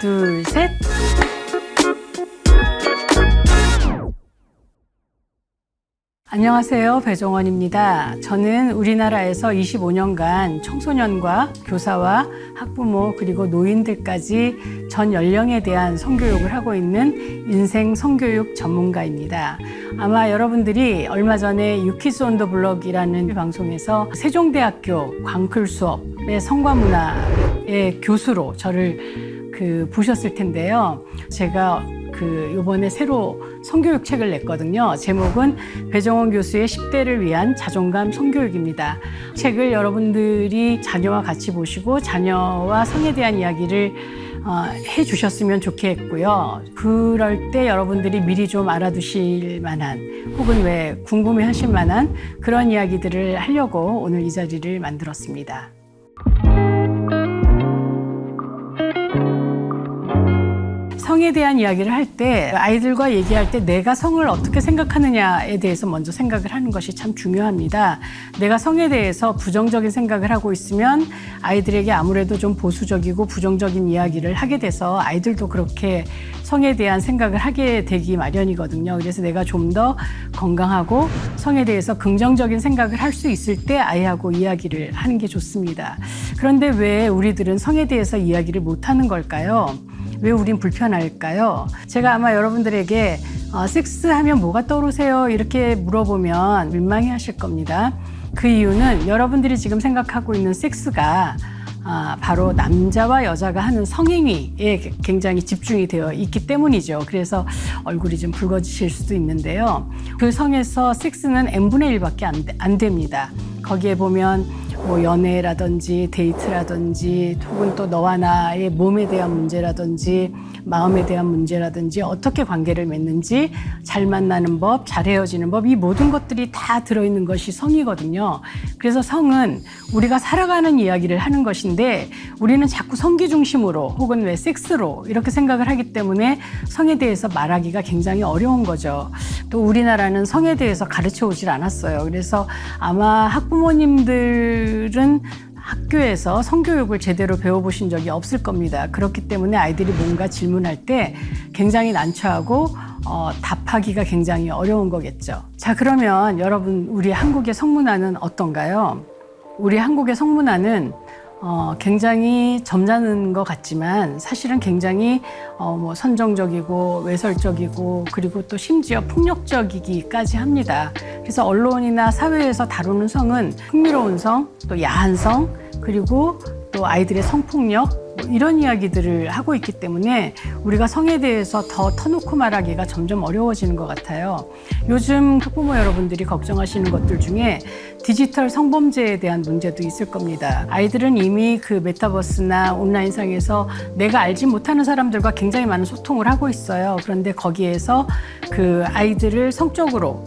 둘, 셋. 안녕하세요. 배종원입니다. 저는 우리나라에서 25년간 청소년과 교사와 학부모 그리고 노인들까지 전 연령에 대한 성교육을 하고 있는 인생 성교육 전문가입니다. 아마 여러분들이 얼마 전에 유키즈 온 더 블럭이라는 방송에서 세종대학교 광클 수업의 성과문화의 교수로 저를 보셨을 텐데요. 제가 요번에 새로 성교육 책을 냈거든요. 제목은 배종원 교수의 10대를 위한 자존감 성교육입니다. 책을 여러분들이 자녀와 같이 보시고 자녀와 성에 대한 이야기를 해주셨으면 좋겠고요. 그럴 때 여러분들이 미리 좀 알아두실 만한 혹은 왜 궁금해 하실 만한 그런 이야기들을 하려고 오늘 이 자리를 만들었습니다. 성에 대한 이야기를 할 때 아이들과 얘기할 때 내가 성을 어떻게 생각하느냐에 대해서 먼저 생각을 하는 것이 참 중요합니다. 내가 성에 대해서 부정적인 생각을 하고 있으면 아이들에게 아무래도 좀 보수적이고 부정적인 이야기를 하게 돼서 아이들도 그렇게 성에 대한 생각을 하게 되기 마련이거든요. 그래서 내가 좀 더 건강하고 성에 대해서 긍정적인 생각을 할 수 있을 때 아이하고 이야기를 하는 게 좋습니다. 그런데 왜 우리들은 성에 대해서 이야기를 못하는 걸까요? 왜 우린 불편할까요? 제가 아마 여러분들에게 섹스하면 뭐가 떠오르세요? 이렇게 물어보면 민망해 하실 겁니다. 그 이유는 여러분들이 지금 생각하고 있는 섹스가 바로 남자와 여자가 하는 성행위에 굉장히 집중이 되어 있기 때문이죠. 그래서 얼굴이 좀 붉어지실 수도 있는데요. 그 성에서 섹스는 n분의 1밖에 안 됩니다. 거기에 보면 뭐 연애라든지 데이트라든지 혹은 또 너와 나의 몸에 대한 문제라든지 마음에 대한 문제라든지 어떻게 관계를 맺는지 잘 만나는 법, 잘 헤어지는 법, 이 모든 것들이 다 들어있는 것이 성이거든요. 그래서 성은 우리가 살아가는 이야기를 하는 것인데 우리는 자꾸 성기 중심으로 혹은 왜 섹스로 이렇게 생각을 하기 때문에 성에 대해서 말하기가 굉장히 어려운 거죠. 또 우리나라는 성에 대해서 가르쳐 오질 않았어요. 그래서 아마 학부모님들은 학교에서 성교육을 제대로 배워보신 적이 없을 겁니다. 그렇기 때문에 아이들이 뭔가 질문할 때 굉장히 난처하고 답하기가 굉장히 어려운 거겠죠. 자, 그러면 여러분, 우리 한국의 성문화는 어떤가요? 우리 한국의 성문화는 굉장히 점잖은 것 같지만 사실은 굉장히 선정적이고 외설적이고 그리고 또 심지어 폭력적이기까지 합니다. 그래서 언론이나 사회에서 다루는 성은 흥미로운 성, 또 야한 성, 그리고 또 아이들의 성폭력 이런 이야기들을 하고 있기 때문에 우리가 성에 대해서 더 터놓고 말하기가 점점 어려워지는 것 같아요. 요즘 학부모 여러분들이 걱정하시는 것들 중에 디지털 성범죄에 대한 문제도 있을 겁니다. 아이들은 이미 그 메타버스나 온라인상에서 내가 알지 못하는 사람들과 굉장히 많은 소통을 하고 있어요. 그런데 거기에서 그 아이들을 성적으로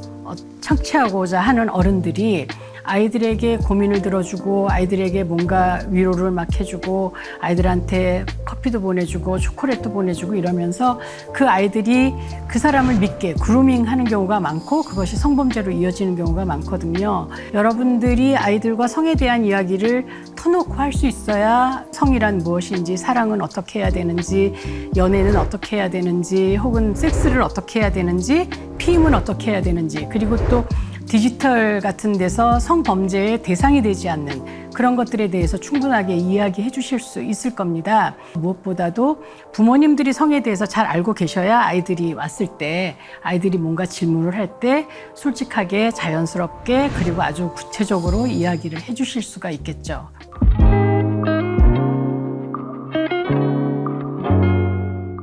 착취하고자 하는 어른들이 아이들에게 고민을 들어주고 아이들에게 뭔가 위로를 막 해주고 아이들한테 커피도 보내주고 초콜릿도 보내주고 이러면서 그 아이들이 그 사람을 믿게 그루밍하는 경우가 많고 그것이 성범죄로 이어지는 경우가 많거든요. 여러분들이 아이들과 성에 대한 이야기를 터놓고 할 수 있어야 성이란 무엇인지, 사랑은 어떻게 해야 되는지, 연애는 어떻게 해야 되는지, 혹은 섹스를 어떻게 해야 되는지, 피임은 어떻게 해야 되는지, 그리고 또 디지털 같은 데서 성범죄의 대상이 되지 않는 그런 것들에 대해서 충분하게 이야기해 주실 수 있을 겁니다. 무엇보다도 부모님들이 성에 대해서 잘 알고 계셔야 아이들이 왔을 때 아이들이 뭔가 질문을 할 때 솔직하게 자연스럽게 그리고 아주 구체적으로 이야기를 해 주실 수가 있겠죠.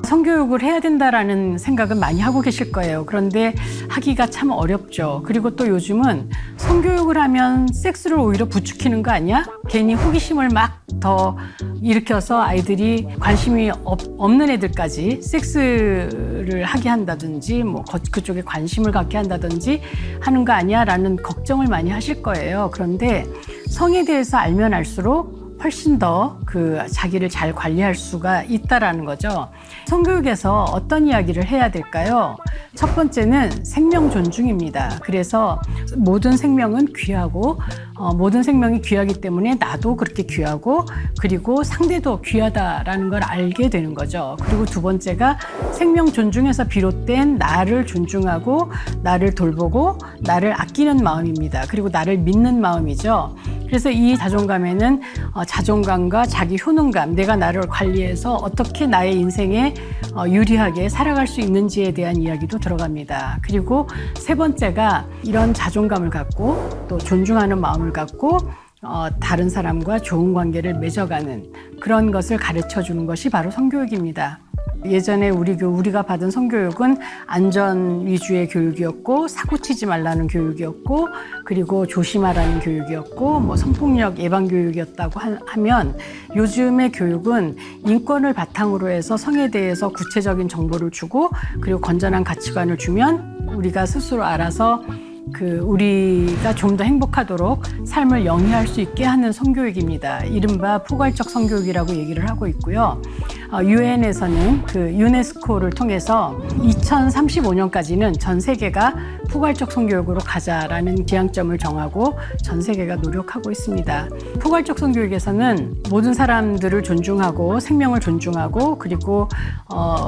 성교육을 해야 된다라는 생각은 많이 하고 계실 거예요. 그런데 하기가 참 어렵죠. 그리고 또 요즘은 성교육을 하면 섹스를 오히려 부추기는 거 아니야? 괜히 호기심을 막 더 일으켜서 아이들이 관심이 없는 애들까지 섹스를 하게 한다든지 뭐 그쪽에 관심을 갖게 한다든지 하는 거 아니야? 라는 걱정을 많이 하실 거예요. 그런데 성에 대해서 알면 알수록 훨씬 더 그 자기를 잘 관리할 수가 있다라는 거죠. 성교육에서 어떤 이야기를 해야 될까요? 첫 번째는 생명 존중입니다. 그래서 모든 생명은 귀하고 모든 생명이 귀하기 때문에 나도 그렇게 귀하고 그리고 상대도 귀하다라는 걸 알게 되는 거죠. 그리고 두 번째가 생명 존중에서 비롯된 나를 존중하고 나를 돌보고 나를 아끼는 마음입니다. 그리고 나를 믿는 마음이죠. 그래서 이 자존감에는 자존감과 자기 효능감, 내가 나를 관리해서 어떻게 나의 인생에 유리하게 살아갈 수 있는지에 대한 이야기도 들어갑니다. 그리고 세 번째가 이런 자존감을 갖고 또 존중하는 마음을 갖고 다른 사람과 좋은 관계를 맺어가는 그런 것을 가르쳐 주는 것이 바로 성교육입니다. 예전에 우리가 받은 성교육은 안전 위주의 교육이었고 사고치지 말라는 교육이었고 그리고 조심하라는 교육이었고 뭐 성폭력 예방 교육이었다고 하면 요즘의 교육은 인권을 바탕으로 해서 성에 대해서 구체적인 정보를 주고 그리고 건전한 가치관을 주면 우리가 스스로 알아서 우리가 좀 더 행복하도록 삶을 영위할 수 있게 하는 성교육입니다. 이른바 포괄적 성교육이라고 얘기를 하고 있고요. 유엔에서는 유네스코를 통해서 2035년까지는 전 세계가 포괄적 성교육으로 가자라는 지향점을 정하고 전 세계가 노력하고 있습니다. 포괄적 성교육에서는 모든 사람들을 존중하고 생명을 존중하고 그리고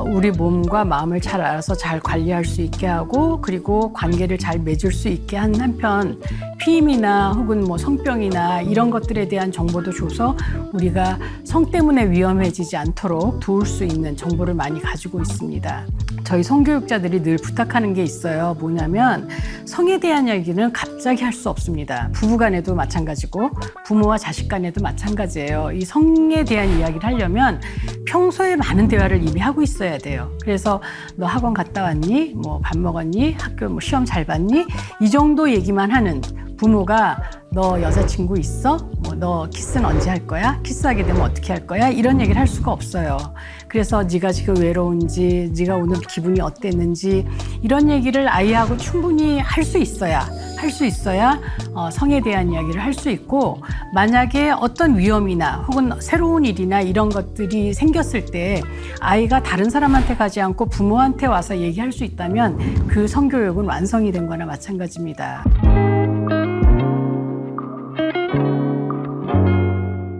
우리 몸과 마음을 잘 알아서 잘 관리할 수 있게 하고 그리고 관계를 잘 맺을 수 있게 하는 한편 피임이나 혹은 뭐 성병이나 이런 것들에 대한 정보도 줘서 우리가 성 때문에 위험해지지 않도록 도울 수 있는 정보를 많이 가지고 있습니다. 저희 성교육자들이 늘 부탁하는 게 있어요. 뭐냐면 성에 대한 이야기는 갑자기 할 수 없습니다. 부부 간에도 마찬가지고 부모와 자식 간에도 마찬가지예요. 이 성에 대한 이야기를 하려면 평소에 많은 대화를 이미 하고 있어야 돼요. 그래서 너 학원 갔다 왔니? 뭐 밥 먹었니? 학교 뭐 시험 잘 봤니? 이 정도 얘기만 하는 부모가 너 여자친구 있어? 뭐 너 키스는 언제 할 거야? 키스하게 되면 어떻게 할 거야? 이런 얘기를 할 수가 없어요. 그래서 네가 지금 외로운지, 네가 오늘 기분이 어땠는지 이런 얘기를 아이하고 충분히 할 수 있어야 성에 대한 이야기를 할 수 있고 만약에 어떤 위험이나 혹은 새로운 일이나 이런 것들이 생겼을 때 아이가 다른 사람한테 가지 않고 부모한테 와서 얘기할 수 있다면 그 성교육은 완성이 된 거나 마찬가지입니다.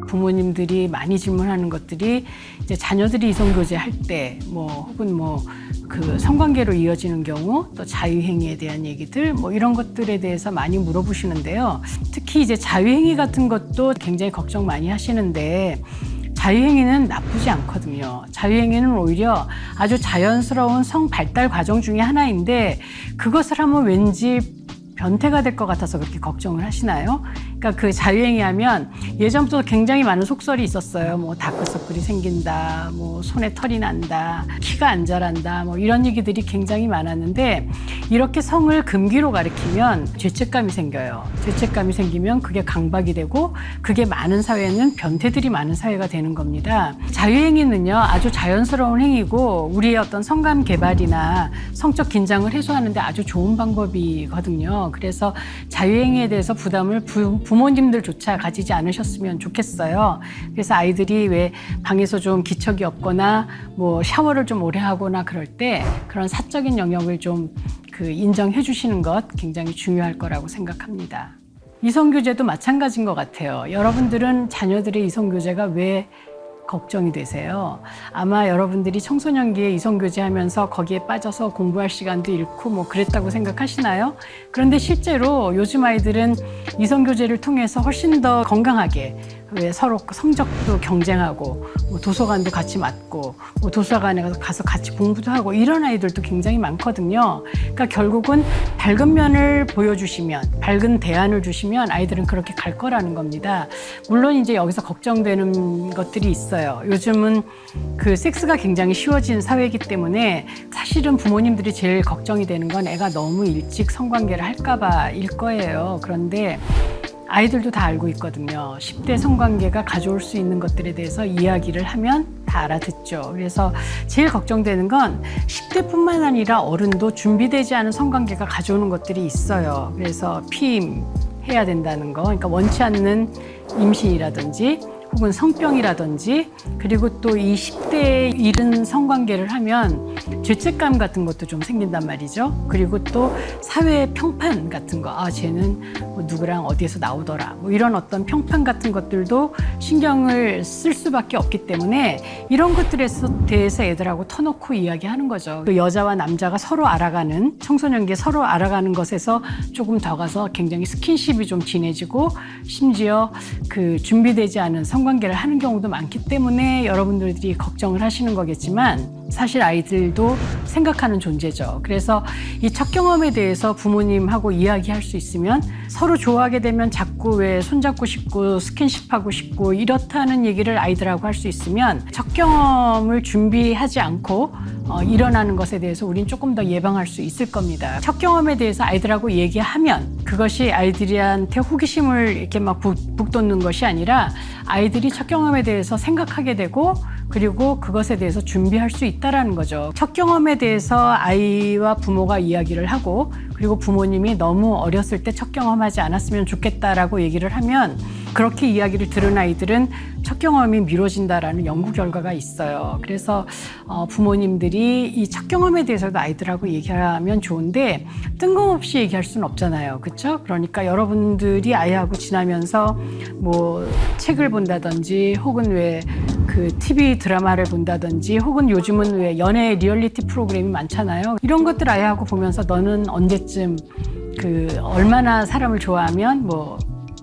부모님들이 많이 질문하는 것들이 이제 자녀들이 이성교제 할 때 혹은 성관계로 이어지는 경우 또 자유행위에 대한 얘기들 이런 것들에 대해서 많이 물어보시는데요. 특히 이제 자유행위 같은 것도 굉장히 걱정 많이 하시는데 자유행위는 나쁘지 않거든요. 자유행위는 오히려 아주 자연스러운 성 발달 과정 중에 하나인데 그것을 하면 왠지 변태가 될 것 같아서 그렇게 걱정을 하시나요? 그러니까 그 자유행위 하면 예전부터 굉장히 많은 속설이 있었어요. 뭐 다크서클이 생긴다, 뭐 손에 털이 난다, 키가 안 자란다, 뭐 이런 얘기들이 굉장히 많았는데 이렇게 성을 금기로 가리키면 죄책감이 생겨요. 죄책감이 생기면 그게 강박이 되고 그게 많은 사회는 변태들이 많은 사회가 되는 겁니다. 자유행위는요 아주 자연스러운 행위고 우리의 어떤 성감 개발이나 성적 긴장을 해소하는데 아주 좋은 방법이거든요. 그래서 자유행위에 대해서 부담을 부모님들조차 가지지 않으셨으면 좋겠어요. 그래서 아이들이 왜 방에서 좀 기척이 없거나 뭐 샤워를 좀 오래 하거나 그럴 때 그런 사적인 영역을 좀 인정해 주시는 것 굉장히 중요할 거라고 생각합니다. 이성교제도 마찬가지인 것 같아요. 여러분들은 자녀들의 이성교제가 왜 걱정이 되세요? 아마 여러분들이 청소년기에 이성교제 하면서 거기에 빠져서 공부할 시간도 잃고 그랬다고 생각하시나요? 그런데 실제로 요즘 아이들은 이성교제를 통해서 훨씬 더 건강하게 왜 서로 성적도 경쟁하고 도서관도 같이 맡고 도서관에 가서 같이 공부도 하고 이런 아이들도 굉장히 많거든요. 그러니까 결국은 밝은 면을 보여주시면 밝은 대안을 주시면 아이들은 그렇게 갈 거라는 겁니다. 물론 이제 여기서 걱정되는 것들이 있어요. 요즘은 섹스가 굉장히 쉬워진 사회이기 때문에 사실은 부모님들이 제일 걱정이 되는 건 애가 너무 일찍 성관계를 할까 봐일 거예요. 그런데 아이들도 다 알고 있거든요. 10대 성관계가 가져올 수 있는 것들에 대해서 이야기를 하면 다 알아듣죠. 그래서 제일 걱정되는 건 10대뿐만 아니라 어른도 준비되지 않은 성관계가 가져오는 것들이 있어요. 그래서 피임해야 된다는 거, 그러니까 원치 않는 임신이라든지 혹은 성병이라든지, 그리고 또 이 10대에 이른 성관계를 하면 죄책감 같은 것도 좀 생긴단 말이죠. 그리고 또 사회 평판 같은 거, 쟤는 뭐 누구랑 어디에서 나오더라, 뭐 이런 어떤 평판 같은 것들도 신경을 쓸 수밖에 없기 때문에 이런 것들에 대해서 애들하고 터놓고 이야기하는 거죠. 그 여자와 남자가 서로 알아가는, 청소년기에 서로 알아가는 것에서 조금 더 가서 굉장히 스킨십이 좀 진해지고, 심지어 그 준비되지 않은 성관계를 하는 경우도 많기 때문에 여러분들이 걱정을 하시는 거겠지만, 사실 아이들도 생각하는 존재죠. 그래서 이 첫 경험에 대해서 부모님하고 이야기할 수 있으면, 서로 좋아하게 되면 자꾸 왜 손잡고 싶고 스킨십하고 싶고 이렇다는 얘기를 아이들하고 할 수 있으면, 첫 경험을 준비하지 않고 일어나는 것에 대해서 우린 조금 더 예방할 수 있을 겁니다. 첫 경험에 대해서 아이들하고 얘기하면 그것이 아이들한테 호기심을 이렇게 막 북돋는 것이 아니라, 아이들이 첫 경험에 대해서 생각하게 되고, 그리고 그것에 대해서 준비할 수 있다라는 거죠. 첫 경험에 대해서 아이와 부모가 이야기를 하고, 그리고 부모님이 너무 어렸을 때 첫 경험하지 않았으면 좋겠다라고 얘기를 하면, 그렇게 이야기를 들은 아이들은 첫 경험이 미뤄진다라는 연구 결과가 있어요. 그래서 부모님들이 이 첫 경험에 대해서도 아이들하고 얘기하면 좋은데, 뜬금없이 얘기할 수는 없잖아요. 그렇죠? 그러니까 여러분들이 아이하고 지나면서 뭐 책을 본다든지, 혹은 왜 그 TV 드라마를 본다든지, 혹은 요즘은 왜 연애 리얼리티 프로그램이 많잖아요. 이런 것들 아이하고 보면서 너는 언제쯤 그 얼마나 사람을 좋아하면 뭐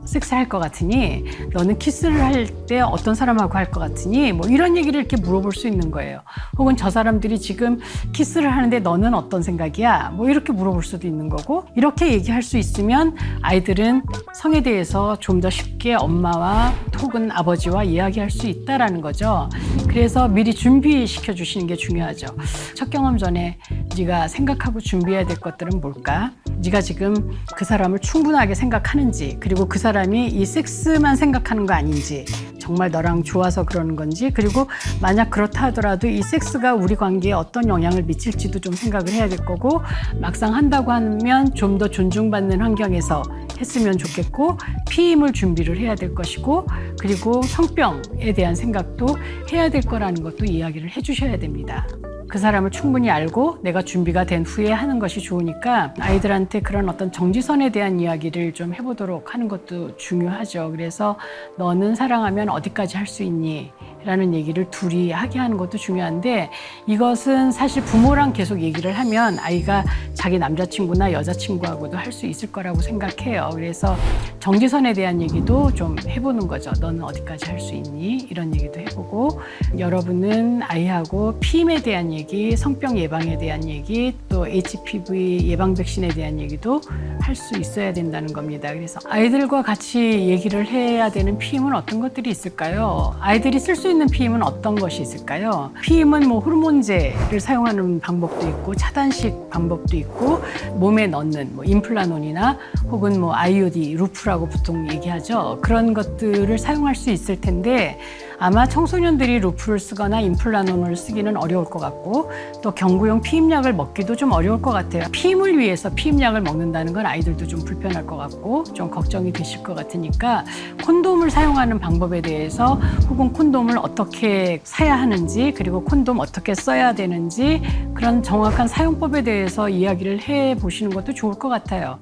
섹스할 것 같으니, 너는 키스를 할 때 어떤 사람하고 할 것 같으니, 뭐 이런 얘기를 이렇게 물어볼 수 있는 거예요. 혹은 저 사람들이 지금 키스를 하는데 너는 어떤 생각이야? 뭐 이렇게 물어볼 수도 있는 거고, 이렇게 얘기할 수 있으면 아이들은 성에 대해서 좀 더 쉽게 엄마와 혹은 아버지와 이야기할 수 있다라는 거죠. 그래서 미리 준비시켜 주시는 게 중요하죠. 첫 경험 전에 네가 생각하고 준비해야 될 것들은 뭘까? 네가 지금 그 사람을 충분하게 생각하는지, 그리고 그 사람이 이 섹스만 생각하는 거 아닌지, 정말 너랑 좋아서 그러는 건지, 그리고 만약 그렇다 하더라도 이 섹스가 우리 관계에 어떤 영향을 미칠지도 좀 생각을 해야 될 거고, 막상 한다고 하면 좀 더 존중받는 환경에서 했으면 좋겠고, 피임을 준비를 해야 될 것이고, 그리고 성병에 대한 생각도 해야 될 거라는 것도 이야기를 해주셔야 됩니다. 그 사람을 충분히 알고 내가 준비가 된 후에 하는 것이 좋으니까, 아이들한테 그런 어떤 정지선에 대한 이야기를 좀 해보도록 하는 것도 중요하죠. 그래서 너는 사랑하면 어디까지 할 수 있니? 라는 얘기를 둘이 하게 하는 것도 중요한데, 이것은 사실 부모랑 계속 얘기를 하면 아이가 자기 남자친구나 여자친구하고도 할 수 있을 거라고 생각해요. 그래서 정지선에 대한 얘기도 좀 해보는 거죠. 너는 어디까지 할 수 있니? 이런 얘기도 해보고, 여러분은 아이하고 피임에 대한 얘기, 성병 예방에 대한 얘기, 또 HPV 예방 백신에 대한 얘기도 할 수 있어야 된다는 겁니다. 그래서 아이들과 같이 얘기를 해야 되는 피임은 어떤 것들이 있을까요? 아이들이 쓸 수 있는 피임은 어떤 것이 있을까요? 피임은 뭐 호르몬제를 사용하는 방법도 있고, 차단식 방법도 있고, 몸에 넣는 뭐 임플라논이나 혹은 뭐 IUD, 루프라고 보통 얘기하죠. 그런 것들을 사용할 수 있을 텐데, 아마 청소년들이 루프를 쓰거나 임플라논을 쓰기는 어려울 것 같고, 또 경구용 피임약을 먹기도 좀 어려울 것 같아요. 피임을 위해서 피임약을 먹는다는 건 아이들도 좀 불편할 것 같고 좀 걱정이 되실 것 같으니까, 콘돔을 사용하는 방법에 대해서, 혹은 콘돔을 어떻게 사야 하는지, 그리고 콘돔 어떻게 써야 되는지, 그런 정확한 사용법에 대해서 이야기를 해보시는 것도 좋을 것 같아요.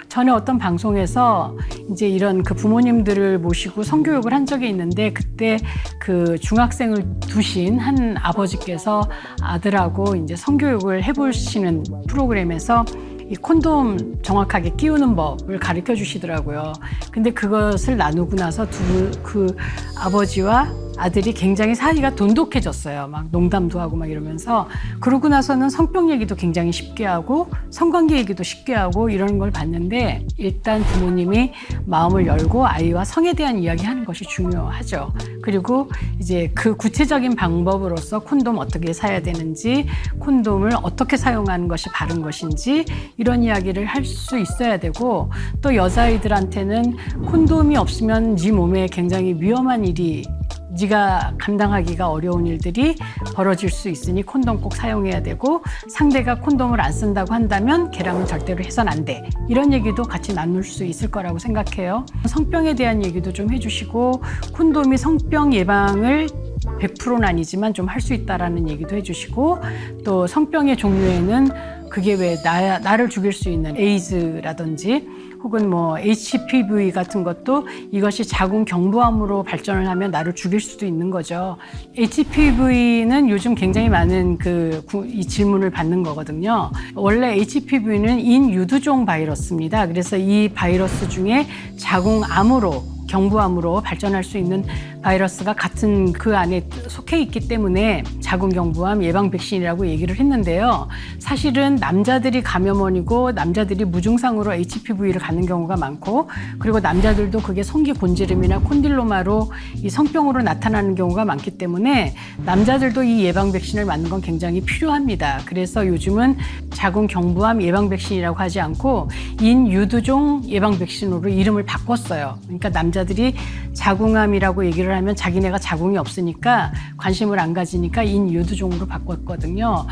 전에 어떤 방송에서 이제 이런 그 부모님들을 모시고 성교육을 한 적이 있는데, 그때 그 중학생을 두신 한 아버지께서 아들하고 이제 성교육을 해보시는 프로그램에서 이 콘돔 정확하게 끼우는 법을 가르쳐 주시더라고요. 근데 그것을 나누고 나서 그 아버지와 아들이 굉장히 사이가 돈독해졌어요. 막 농담도 하고 막 이러면서. 그러고 나서는 성병 얘기도 굉장히 쉽게 하고, 성관계 얘기도 쉽게 하고, 이런 걸 봤는데, 일단 부모님이 마음을 열고 아이와 성에 대한 이야기하는 것이 중요하죠. 그리고 이제 그 구체적인 방법으로서 콘돔 어떻게 사야 되는지, 콘돔을 어떻게 사용하는 것이 바른 것인지, 이런 이야기를 할 수 있어야 되고, 또 여자아이들한테는 콘돔이 없으면 네 몸에 굉장히 위험한 일이 네가 감당하기가 어려운 일들이 벌어질 수 있으니 콘돔 꼭 사용해야 되고 상대가 콘돔을 안 쓴다고 한다면 개람은 절대로 해선 안 돼. 이런 얘기도 같이 나눌 수 있을 거라고 생각해요. 성병에 대한 얘기도 좀 해주시고 콘돔이 성병 예방을 100%는 아니지만 좀 할 수 있다라는 얘기도 해주시고 또 성병의 종류에는 그게 왜 나를 죽일 수 있는 에이즈라든지 혹은 뭐 HPV 같은 것도 이것이 자궁 경부암으로 발전을 하면 나를 죽일 수도 있는 거죠. HPV는 요즘 굉장히 많은 이 질문을 받는 거거든요. 원래 HPV는 인유두종 바이러스입니다. 그래서 이 바이러스 중에 자궁암으로 경부암으로 발전할 수 있는 바이러스가 같은 그 안에 속해 있기 때문에 자궁경부암 예방 백신이라고 얘기를 했는데요. 사실은 남자들이 감염원이고 남자들이 무증상으로 HPV를 갖는 경우가 많고 그리고 남자들도 그게 성기곤지름이나 콘딜로마로 이 성병으로 나타나는 경우가 많기 때문에 남자들도 이 예방 백신을 맞는 건 굉장히 필요합니다. 그래서 요즘은 자궁경부암 예방 백신이라고 하지 않고 인유두종 예방 백신으로 이름을 바꿨어요. 그러니까 남자들이 자궁암이라고 얘기를 하면 자기네가 자궁이 없으니까 관심을 안 가지니까 인유두종으로 바꿨거든요.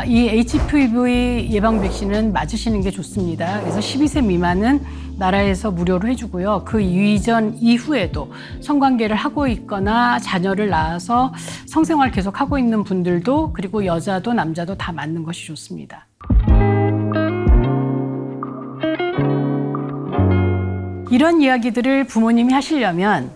이 HPV 예방 백신은 맞으시는 게 좋습니다. 그래서 12세 미만은 나라에서 무료로 해주고요. 그 이전 이후에도 성관계를 하고 있거나 자녀를 낳아서 성생활 계속 하고 있는 분들도 그리고 여자도 남자도 다 맞는 것이 좋습니다. 이런 이야기들을 부모님이 하시려면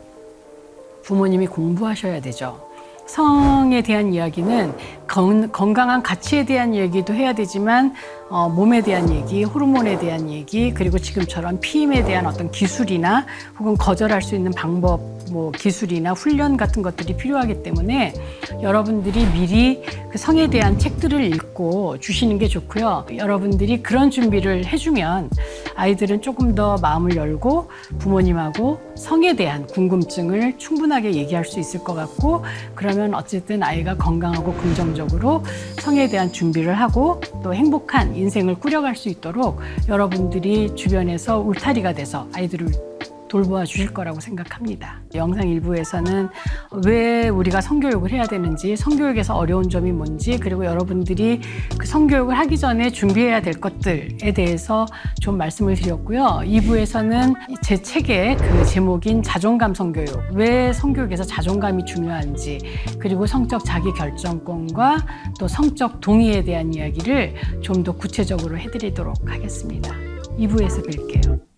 부모님이 공부하셔야 되죠. 성에 대한 이야기는 건강한 가치에 대한 얘기도 해야 되지만 몸에 대한 얘기, 호르몬에 대한 얘기, 그리고 지금처럼 피임에 대한 어떤 기술이나 혹은 거절할 수 있는 방법, 기술이나 훈련 같은 것들이 필요하기 때문에 여러분들이 미리 그 성에 대한 책들을 읽고 주시는 게 좋고요. 여러분들이 그런 준비를 해주면 아이들은 조금 더 마음을 열고 부모님하고 성에 대한 궁금증을 충분하게 얘기할 수 있을 것 같고 그러면 어쨌든 아이가 건강하고 긍정적으로 성에 대한 준비를 하고 또 행복한 인생을 꾸려갈 수 있도록 여러분들이 주변에서 울타리가 돼서 아이들을 돌보아 주실 거라고 생각합니다. 영상 일부에서는 왜 우리가 성교육을 해야 되는지, 성교육에서 어려운 점이 뭔지, 그리고 여러분들이 그 성교육을 하기 전에 준비해야 될 것들에 대해서 좀 말씀을 드렸고요. 2부에서는 제 책의 그 제목인 자존감 성교육, 왜 성교육에서 자존감이 중요한지, 그리고 성적 자기 결정권과 또 성적 동의에 대한 이야기를 좀 더 구체적으로 해드리도록 하겠습니다. 2부에서 뵐게요.